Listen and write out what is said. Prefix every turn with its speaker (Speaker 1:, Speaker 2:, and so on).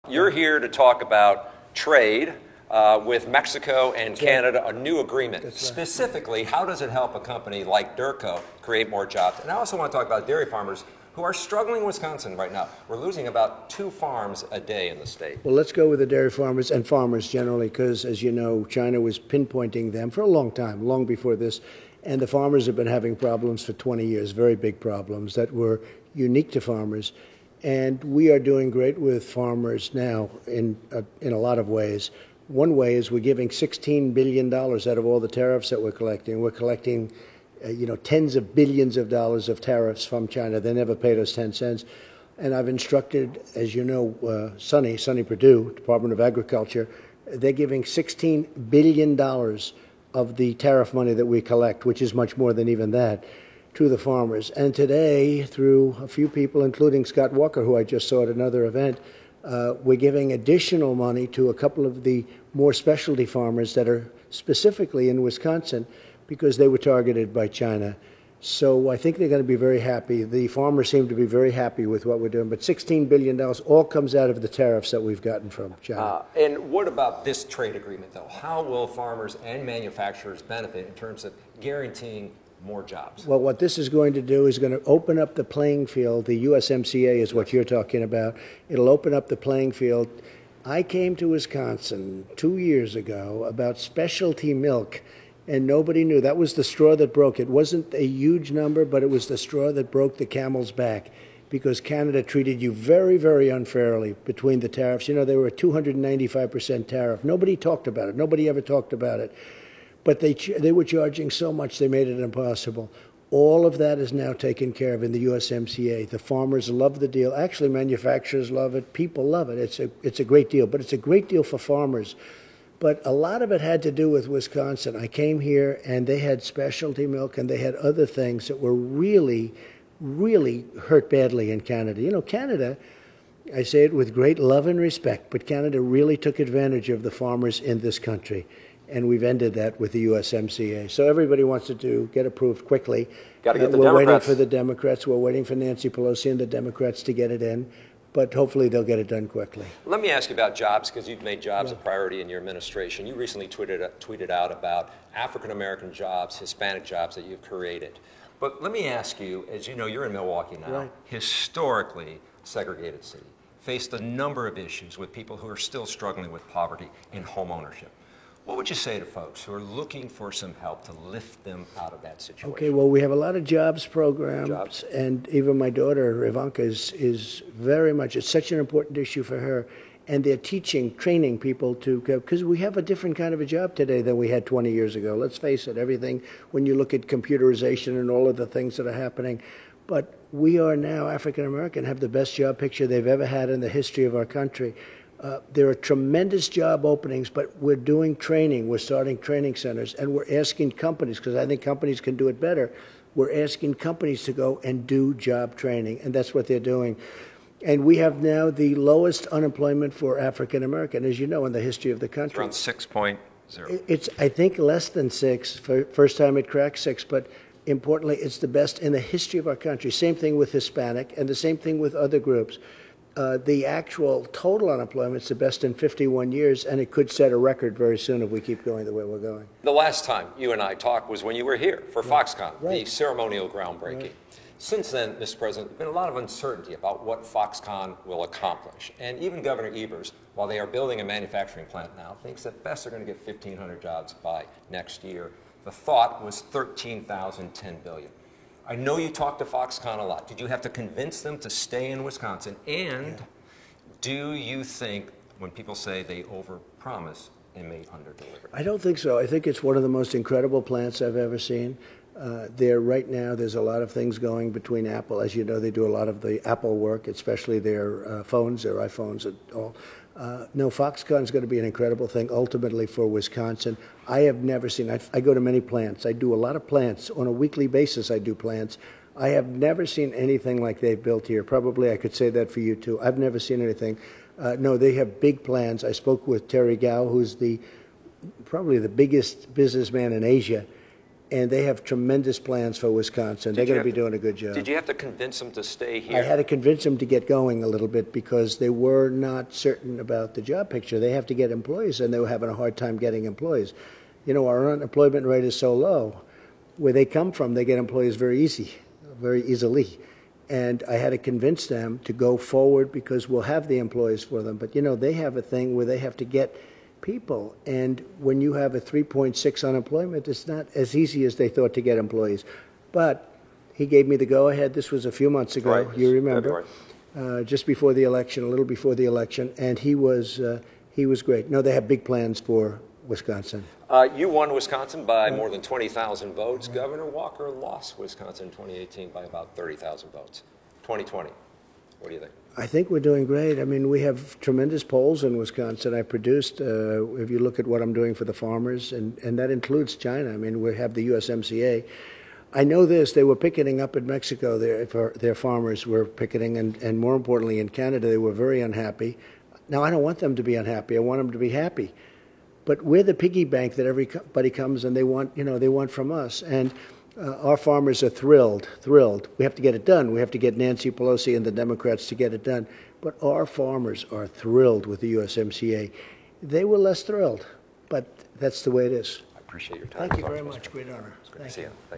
Speaker 1: You're here to talk about trade with Mexico and Canada, a new agreement. Right. Specifically, how does it help a company like Durco create more jobs? And I also want to talk about dairy farmers who are struggling in Wisconsin right now. We're losing about 2 farms a day in the state.
Speaker 2: Well, let's go with the dairy farmers and farmers generally, because, as you know, China was pinpointing them for a long time, long before this. And the farmers have been having problems for 20 years, very big problems that were unique to farmers. And we are doing great with farmers now in a lot of ways. One way is we're giving $16 billion out of all the tariffs that we're collecting. We're collecting tens of billions of dollars of tariffs from China. They never paid us 10 cents. And I've instructed, as you know, Sonny Perdue, Department of Agriculture, they're giving $16 billion of the tariff money that we collect, which is much more than even that, to the farmers. And today, through a few people, including Scott Walker, who I just saw at another event, we're giving additional money to a couple of the more specialty farmers that are specifically in Wisconsin because they were targeted by China. So I think they're going to be very happy. The farmers seem to be very happy with what we're doing. But $16 billion all comes out of the tariffs that we've gotten from China.
Speaker 1: And what about this trade agreement, though? How will farmers and manufacturers benefit in terms of guaranteeing more jobs?
Speaker 2: Well, what this is going to do is going to open up the playing field. The USMCA is what you're talking about. It'll open up the playing field. I came to Wisconsin 2 years ago about specialty milk, and nobody knew. That was the straw that broke. It wasn't a huge number, but it was the straw that broke the camel's back because Canada treated you very, very unfairly between the tariffs. You know, they were a 295% tariff. Nobody talked about it. Nobody ever talked about it. But they were charging so much they made it impossible. All of that is now taken care of in the USMCA. The farmers love the deal. Actually, manufacturers love it. People love it. It's a great deal. But it's a great deal for farmers. But a lot of it had to do with Wisconsin. I came here, and they had specialty milk, and they had other things that were really, really hurt badly in Canada. You know, Canada, I say it with great love and respect, but Canada really took advantage of the farmers in this country. And we've ended that with the USMCA. So everybody wants it to get approved quickly.
Speaker 1: Got to get the
Speaker 2: Democrats. We're waiting for the Democrats. We're waiting for Nancy Pelosi and the Democrats to get it in. But hopefully they'll get it done quickly.
Speaker 1: Let me ask you about jobs, because you've made jobs a priority in your administration. You recently tweeted out about African-American jobs, Hispanic jobs that you've created. But let me ask you, as you know, you're in Milwaukee now, historically segregated city, faced a number of issues with people who are still struggling with poverty and home ownership. What would you say to folks who are looking for some help to lift them out of that situation?
Speaker 2: Okay, well, we have a lot of jobs programs, and even my daughter, Ivanka, is very much, it's such an important issue for her. And they're training people to go, because we have a different kind of a job today than we had 20 years ago. Let's face it, everything, when you look at computerization and all of the things that are happening. But we are now, African American, have the best job picture they've ever had in the history of our country. There are tremendous job openings, but we're doing training. We're starting training centers, and we're asking companies, because I think companies can do it better, we're asking companies to go and do job training, and that's what they're doing. And we have now the lowest unemployment for African American, as you know, in the history of the country.
Speaker 1: It's around 6.0.
Speaker 2: It's, I think, less than 6. First time it cracked 6, but importantly, it's the best in the history of our country. Same thing with Hispanic, and the same thing with other groups. The actual total unemployment is the best in 51 years, and it could set a record very soon if we keep going the way we're going.
Speaker 1: The last time you and I talked was when you were here for Foxconn, the ceremonial groundbreaking. Since then, Mr. President, there's been a lot of uncertainty about what Foxconn will accomplish. And even Governor Evers, while they are building a manufacturing plant now, thinks at best they're going to get 1,500 jobs by next year. The thought was 13,000, $10 billion. I know you talked to Foxconn a lot. Did you have to convince them to stay in Wisconsin? And do you think when people say they overpromise, they may underdeliver?
Speaker 2: I don't think so. I think it's one of the most incredible plants I've ever seen. Right now, there's a lot of things going between Apple. As you know, they do a lot of the Apple work, especially their phones, their iPhones and all. No, Foxconn is going to be an incredible thing ultimately for Wisconsin. I have never seen, I go to many plants. I do a lot of plants. On a weekly basis, I do plants. I have never seen anything like they've built here. Probably I could say that for you, too. I've never seen anything. No, they have big plans. I spoke with Terry Gao, who's probably the biggest businessman in Asia. and they have tremendous plans for Wisconsin. They're going to be doing a good job.
Speaker 1: Did you have to convince them to stay here?
Speaker 2: I had to convince them to get going a little bit because they were not certain about the job picture. They have to get employees, and they were having a hard time getting employees. You know, our unemployment rate is so low. Where they come from, they get employees very easily. And I had to convince them to go forward because we'll have the employees for them. But, you know, they have a thing where they have to get people. And when you have a 3.6 unemployment, it's not as easy as they thought to get employees. But he gave me the go-ahead. This was a few months ago,
Speaker 1: right.
Speaker 2: You remember, just before the election, a little before the election. And he was great. No, they have big plans for Wisconsin.
Speaker 1: You won Wisconsin by more than 20,000 votes. Governor Walker lost Wisconsin in 2018 by about 30,000 votes. 2020, what do you think?
Speaker 2: I think we're doing great. I mean, we have tremendous polls in Wisconsin. I produced, if you look at what I'm doing for the farmers, and that includes China. I mean, we have the USMCA. I know this, they were picketing up in Mexico. Their farmers were picketing, and more importantly, in Canada, they were very unhappy. Now, I don't want them to be unhappy. I want them to be happy. But we're the piggy bank that everybody comes and they want from us. And our farmers are thrilled. We have to get it done. We have to get Nancy Pelosi and the Democrats to get it done. But our farmers are thrilled with the USMCA. They were less thrilled, but that's the way it is.
Speaker 1: I appreciate your time.
Speaker 2: Thank you very much. Great honor.
Speaker 1: It's good to see you. Thank you.